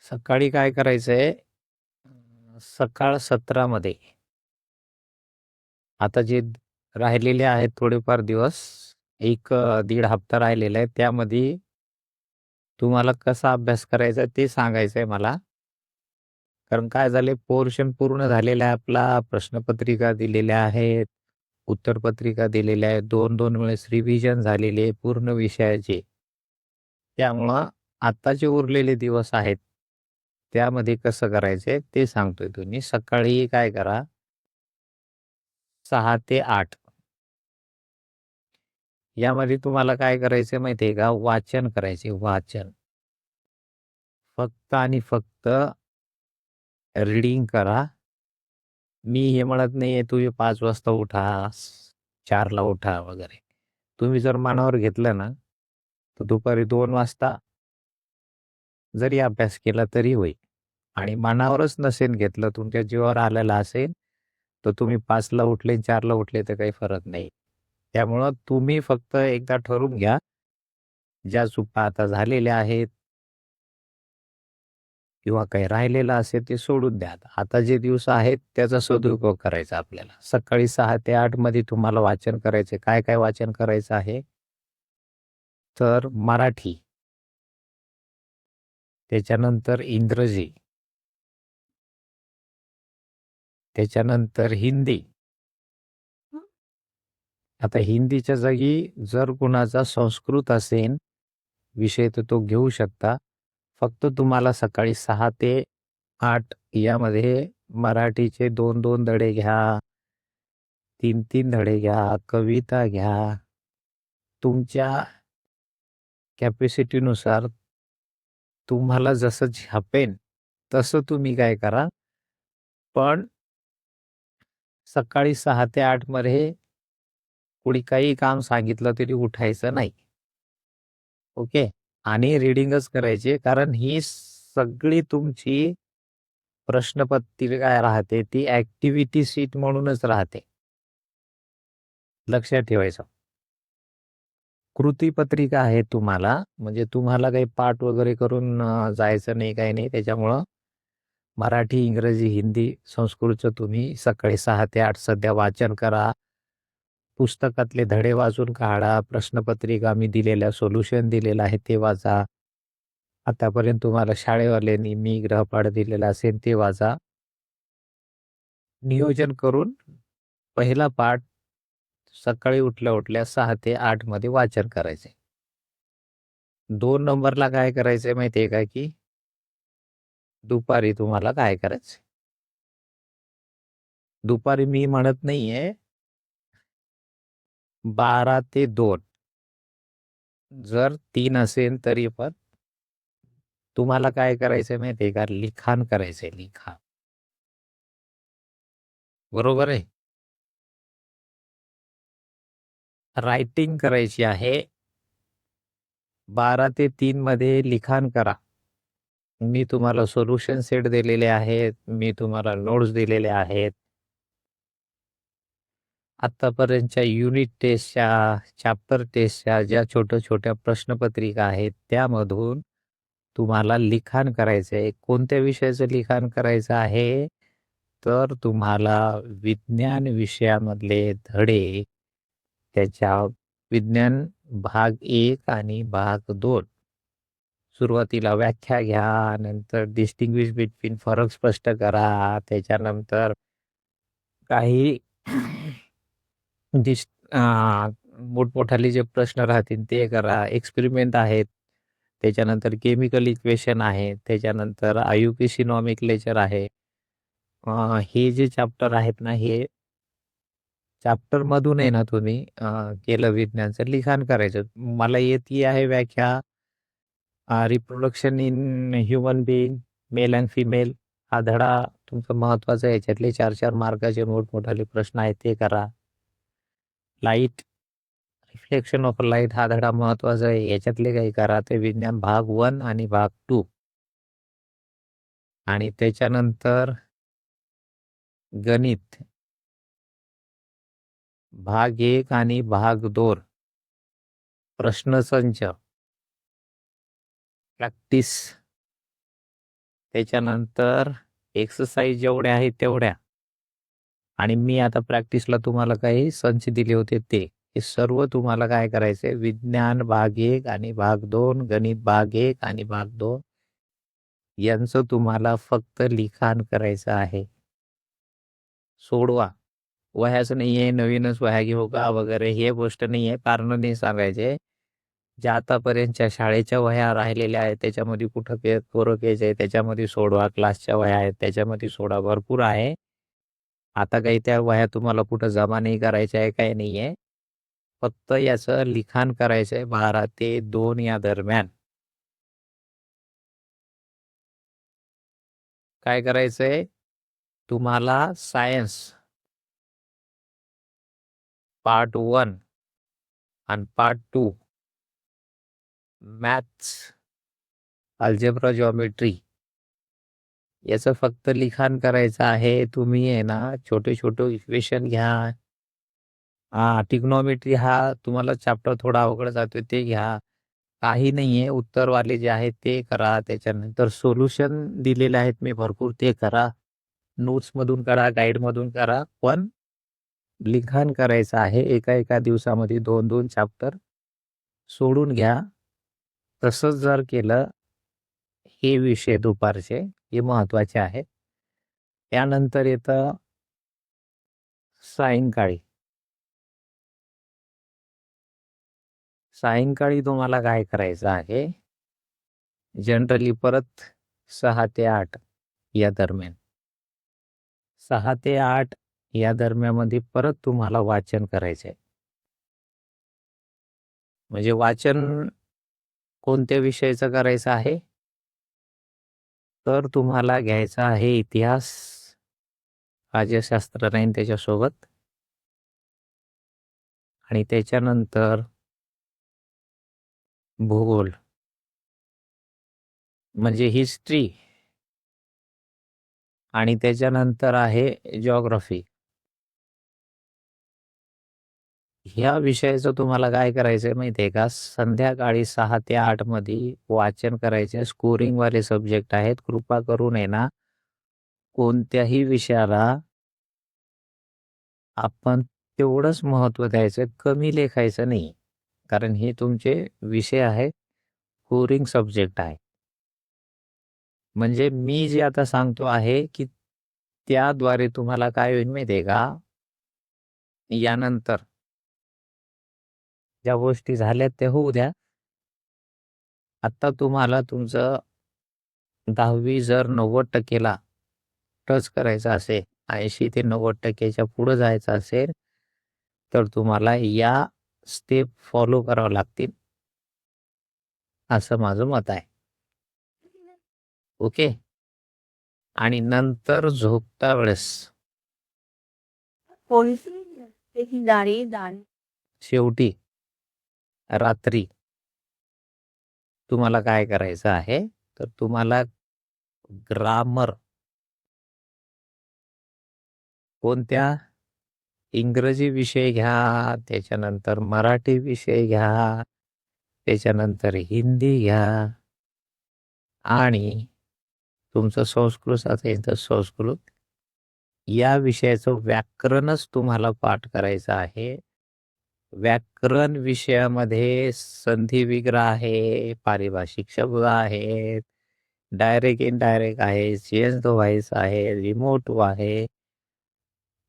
सकाळी काय करायचंय, सकाळ सत्रामध्ये आता जे राहिलेले आहेत थोडेफार दिवस, एक दीड हप्ता राहिलेला आहे. त्यामध्ये तुम्हाला कसा अभ्यास करायचा ते सांगायचंय मला. कारण काय झालंय पोर्शन पूर्ण झालेला आहे आपला, प्रश्नपत्रिका दिलेल्या आहेत, उत्तरपत्रिका दिलेल्या आहेत, 2-2 वेळेस रिव्हिजन झालेली आहे पूर्ण विषयाची. त्यामुळं आता जे उरलेले दिवस आहेत, त्यामध्ये कसं करायचंय ते सांगतोय. तुम्ही सकाळी काय करा 6 ते 8 यामध्ये तुम्हाला काय करायचं माहिती आहे का? वाचन करायचे, वाचन. फक्त आणि फक्त रीडिंग करा. मी हे म्हणत नाहीये तुम्ही 5 वाजता उठा, 4 ला उठा वगैरे. तुम्ही जर मनावर घेतलं ना, तर दुपारी 2 वाजता जरी अभ्यास केला तरी होईल. आणि मनावरच नसेल घेतलं, तुमच्या जीवावर आलेलं असेल, तर तुम्ही 5 ला उठले, 4 ला उठले तर काही फरक नाही. त्यामुळं तुम्ही फक्त एकदा ठरवून घ्या, ज्या चुका आता झालेल्या आहेत किंवा काही राहिलेलं असेल ते सोडून द्या. आता जे दिवस आहेत त्याचा सदुपयोग करायचा आपल्याला. सकाळी 6 ते 8 मध्ये तुम्हाला वाचन करायचे. काय-काय वाचन करायचं आहे? तर मराठी, त्याच्यानंतर इंग्रजी, त्याच्यानंतर हिंदी. आता हिंदीच्या जागी जर कुणाचा संस्कृत असेल विषय तर तो घेऊ शकता. फक्त तुम्हाला सकाळी 6 ते 8 यामध्ये मराठीचे 2-2 धडे घ्या, 3-3 धडे घ्या, कविता घ्या. तुमच्या कॅपॅसिटीनुसार तुम्हाला जसं झेपेन तसं तुम्ही काय करा. पण सकाळी 6 ते 8 मध्ये कोणी काही काम सांगितलं तरी उठायचं नाही. ओके. आणि रीडिंगच करायची कारण ही सगळी तुमची प्रश्नपत्रिका राहते ती ॲक्टिव्हिटी शीट म्हणूनच राहते. लक्षात ठेवायचं. कृतीपत्रिका आहे तुम्हाला, म्हणजे तुम्हाला काही पाठ वगैरे करून जायचं नाही, काही नाही. त्याच्यामुळं मराठी, इंग्रजी, हिंदी, संस्कृतचं तुम्ही सकाळी 6 ते 8 सध्या वाचन करा. पुस्तकातले धडे वाचून काढा. प्रश्नपत्रिका मी दिलेल्या सोल्युशन दिलेलं आहे ते वाचा. आतापर्यंत तुम्हाला शाळेवाल्यांनी मी गृहपाठ दिलेला असेल ते वाचा. नियोजन करून पहिला पाठ सकाळी उठल्या-उठल्या 6 ते 8 मध्ये वाचन करायचे. 2 नंबरला काय करायचंय माहिती आहे का, की दुपारी तुम्हाला काय करायचंय? दुपारी मी म्हणत नाहीये 12 ते 2 जर 3 असेल तरी पण तुम्हाला काय करायचंय माहिती आहे का? लिखाण करायचंय, लिखाण. बरोबर आहे? रायटिंग करायची आहे. 12 ते 3 मध्ये लिखाण करा. मी तुम्हाला सोल्युशन सेट दिलेले आहेत. मी तुम्हाला नोट्स दिलेले आहेत. आत्तापर्यंतच्या युनिट टेस्टच्या, चॅप्टर टेस्टच्या ज्या छोट्या-छोट्या प्रश्नपत्रिका आहेत, त्यामधून तुम्हाला लिखाण करायचं आहे. कोणत्या विषयाचं लिखाण करायचं आहे? तर तुम्हाला विज्ञान विषयामधले धडे, त्याच्या विज्ञान भाग 1 आणि भाग 2 सुरुवातीला व्याख्या घ्या, नंतर डिस्टिंग्विश बिटवीन फरक स्पष्ट करा, त्याच्यानंतर काही डिस मोठमोठाले जे प्रश्न राहतील ते करा. एक्सपेरिमेंट आहेत. त्याच्यानंतर केमिकल इक्वेशन आहे. त्याच्यानंतर आयुपीसी नॉमेनक्लेचर आहे. हे जे चॅप्टर आहेत ना, हे चॅप्टरमधून आहे ना तुम्ही केलं विज्ञानचं लिखाण करायचं. मला येती आहे व्याख्या reproduction in human being, male and female हा धडा तुमचा महत्त्वाचा आहे. याच्यातले 4-4 मार्काचे मोठमोठाले प्रश्न आहेत ते करा. लाईट, रिफ्लेक्शन ऑफ लाईट हा धडा महत्त्वाचा आहे. याच्यातले काही करा. ते विज्ञान भाग 1 आणि भाग 2 आणि त्याच्यानंतर गणित भाग 1 आणि भाग 2 प्रश्नसंच, प्रॅक्टिस त्याच्यानंतर एक्सरसाइज जेवढ्या आहेत तेवढ्या, आणि मी आता प्रॅक्टिसला तुम्हाला काही संच दिले होते ते. हे सर्व तुम्हाला काय करायचंय, विज्ञान भाग 1 आणि भाग 2, गणित भाग 1 आणि भाग 2 यांचं तुम्हाला फक्त लिखाण करायचं आहे. सोडवा. वह्याच नाहीये, नवीनच वह्या घेऊ का वगैरे हे गोष्ट नाहीये. कारण नाही सांगायचे. ज्या आतापर्यंतच्या शाळेच्या वह्या राहिलेल्या आहेत त्याच्यामध्ये कुठं पोरं केस आहे त्याच्यामध्ये सोडवा, क्लासच्या वह्या आहेत त्याच्यामध्ये सोडा, भरपूर आहे. आता काही त्या वह्या तुम्हाला कुठं जमा नाही करायच्या आहे, काही नाहीये. फक्त याचं लिखाण करायचंय 12 ते 2 या दरम्यान. काय करायचंय तुम्हाला, सायन्स पार्ट 1 आणि पार्ट 2, मॅथ्स, अल्जेब्रा, जॉमेट्री याचं फक्त लिखाण करायचं आहे. तुम्ही आहे ना छोटे-छोटे इक्वेशन घ्या. ट्रिग्नॉमेट्री हा तुम्हाला चॅप्टर थोडा अवघड जातोय ते घ्या. काही नाहीये, उत्तरवाले जे आहेत ते करा. त्याच्यानंतर सोल्युशन दिलेले आहेत मी भरपूर, ते करा. नोट्समधून करा, गाईडमधून करा. पण लिखाण करायचं आहे. एका दिवसामध्ये 2-2 चॅप्टर सोडून घ्या. तसंच जर केलं, हे विषय दुपारचे हे महत्त्वाचे आहेत. त्यानंतर येतं सायंकाळी. सायंकाळी तुम्हाला काय करायचं आहे, जनरली परत 6 ते 8 या दरम्यान. 6 ते 8 या दरम्यानमध्ये परत तुम्हाला वाचन करायचंय. म्हणजे वाचन कोणत्या विषयाचं करायचं आहे? तर तुम्हाला घ्यायचा आहे इतिहास, राज्यशास्त्र राहील त्याच्यासोबत, आणि त्याच्यानंतर भूगोल म्हणजे हिस्ट्री, आणि त्याच्यानंतर आहे जिओग्राफी. ह्या विषयाचं तुम्हाला काय करायचंय माहितीये का, संध्याकाळी 6 ते 8 मध्ये वाचन करायचे. स्कोरिंगवाले सब्जेक्ट आहेत. कृपा करून आहे ना, कोणत्याही विषयाला आपण तेवढंच महत्त्व द्यायचं, कमी लेखायचं नाही. कारण हे तुमचे विषय आहे, स्कोरिंग सब्जेक्ट आहे. म्हणजे मी जे आता सांगतो आहे, की त्याद्वारे तुम्हाला काय होईल माहितीये का, यानंतर ज्या गोष्टी झाल्यात त्या होऊ द्या. आता तुम्हाला तुमचं 10वी जर 90% ला टच करायचं असेल, 80 ते 90% पुढे जायचं असेल, तर तुम्हाला या स्टेप फॉलो करावं लागतील, असं माझं मत आहे. ओके. आणि नंतर झोपता वेळेस शेवटी रात्री तुम्हाला काय करायचं आहे, तर तुम्हाला ग्रामर कोणत्या, इंग्रजी विषय घ्या, त्याच्यानंतर मराठी विषय घ्या, त्याच्यानंतर हिंदी घ्या, आणि तुमचं संस्कृत असेल तर संस्कृत, या विषयाचं व्याकरणच तुम्हाला पाठ करायचं आहे. व्याकरण विषयामध्ये संधी विग्रह आहे, पारिभाषिक शब्द आहेत, डायरेक्ट इनडायरेक्ट आहे, चेंज द व्हॉइस आहे, रिमोट आहे.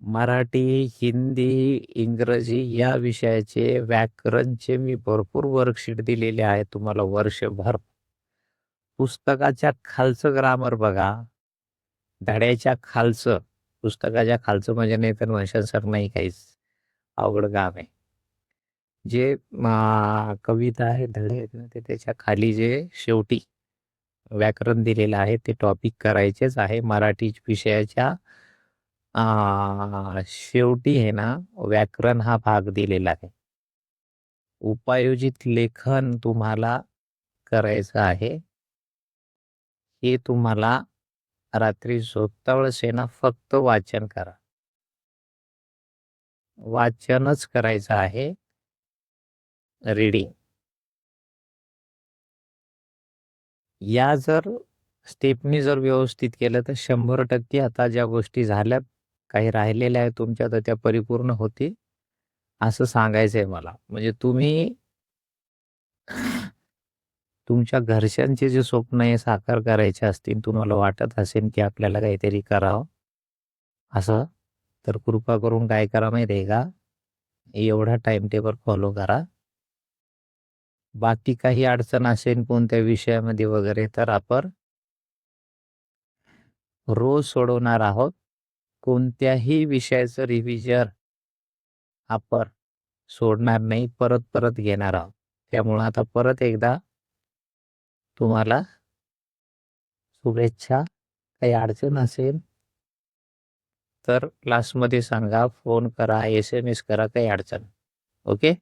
मराठी, हिंदी, इंग्रजी या विषयाचे व्याकरणचे मी भरपूर वर्कशीट दिलेले आहेत तुम्हाला वर्षभर. पुस्तकाच्या खालचं ग्रामर बघा, धड्याच्या खालचं, पुस्तकाच्या खालचं म्हणजे नाही तर म्हणशाल सर नाही काहीच, अवघड काम आहे. जे कविता आहे, धडे आहेत ना, ते त्याच्या खाली जे शेवटी व्याकरण दिलेलं आहे ते टॉपिक करायचेच आहे. मराठी विषयाच्या शेवटी आहे ना, व्याकरण हा भाग दिलेला आहे. उपायोजित लेखन तुम्हाला करायचं आहे. हे तुम्हाला रात्री झोपता वेळेस आहे ना, फक्त वाचन करा. वाचनच करायचं आहे, रीडिंग. या जर स्टेपनी जर व्यवस्थित केलं तर 100% आता ज्या गोष्टी झाल्यात, काही राहिलेल्या आहेत तुमच्या तर त्या परिपूर्ण होतील, असं सांगायचंय मला. म्हणजे तुम्ही तुमच्या घरच्यांचे जे स्वप्न आहे साकार करायचे असतील, तुम्हाला वाटत असेल की आपल्याला काहीतरी करावं असं, तर कृपा करून काय करा माहिती आहे का? एवढा टाईम टेबल फॉलो करा. बाकी काही अडचण असेल कोणत्या विषयामध्ये वगैरे तर आपण रोज सोडवणार आहोत. कोणत्याही विषयाचं रिव्हिजन आपण सोडणार नाही, परत-परत घेणार आहोत. त्यामुळं आता परत एकदा तुम्हाला शुभेच्छा. काही अडचण असेल तर क्लासमध्ये सांगा, फोन करा, एस-एम-एस करा, काही अडचण. ओके?